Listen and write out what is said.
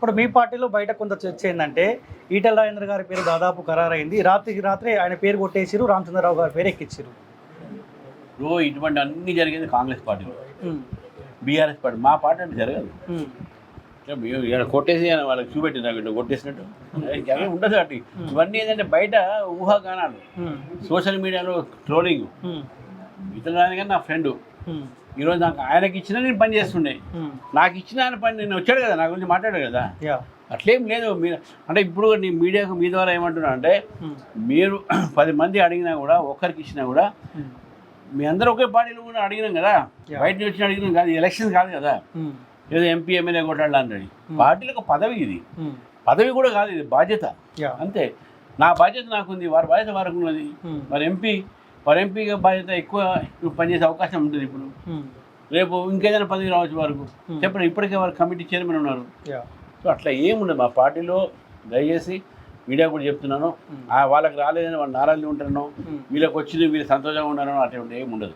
ఇప్పుడు మీ పార్టీలో బయట కొంత చర్చ ఏంటంటే ఈటెల రాజేంద్ర గారి పేరు దాదాపు ఖరారైంది, రాత్రికి రాత్రే ఆయన పేరు కొట్టేసిరు, రామచంద్రరావు గారి పేరు ఎక్కించారు. ఇప్పుడు ఇటువంటి అన్నీ జరిగేది కాంగ్రెస్ పార్టీలో, బీఆర్ఎస్ పార్టీ. మా పార్టీ అంటే జరగదు. ఇక్కడ కొట్టేసి వాళ్ళకి చూపెట్టింది నాకు ఇట్లా కొట్టేసినట్టు అవి ఉండదు. అటు ఇవన్నీ ఏంటంటే బయట ఊహాగానాలు, సోషల్ మీడియాలో ట్రోలింగ్. ఇతర కానీ నా ఫ్రెండు ఈరోజు నాకు ఆయనకి ఇచ్చినా నేను పని చేస్తుండే, నాకు ఇచ్చిన ఆయన పని నేను వచ్చాడు కదా, నా గురించి మాట్లాడాడు కదా. అట్లేం లేదు. మీరు అంటే ఇప్పుడు నీ మీడియాకు మీ ద్వారా ఏమంటున్నా అంటే, మీరు 10 మంది అడిగినా కూడా, ఒక్కరికి ఇచ్చినా కూడా, మీ అందరూ ఒకే పార్టీలో కూడా అడిగినాం కదా, బయట నుంచి వచ్చి అడిగినాం కాదు, ఎలక్షన్ కాదు కదా. ఏదో ఎంపీ ఎమ్మెల్యే కొట్టాలని పార్టీలకు ఒక పదవి, ఇది పదవి కూడా కాదు, ఇది బాధ్యత అంతే. నా బాధ్యత నాకుంది, వారి బాధ్యత వారికి ఉన్నది. మరి ఎంపీగా బాధ్యత ఎక్కువ పనిచేసే అవకాశం ఉంటుంది. ఇప్పుడు రేపు ఇంకేదైనా పదవి రావచ్చు వరకు చెప్పండి. ఇప్పటికే వారు కమిటీ చైర్మన్ ఉన్నారు. సో అట్లా ఏముండదు మా పార్టీలో. దయచేసి మీడియా కూడా చెప్తున్నాను, వాళ్ళకి రాలేదని వాళ్ళు నారాజు ఉంటున్నాను, వీళ్ళకి వచ్చింది వీళ్ళు సంతోషంగా ఉన్నారో అటువంటి ఏమి ఉండదు.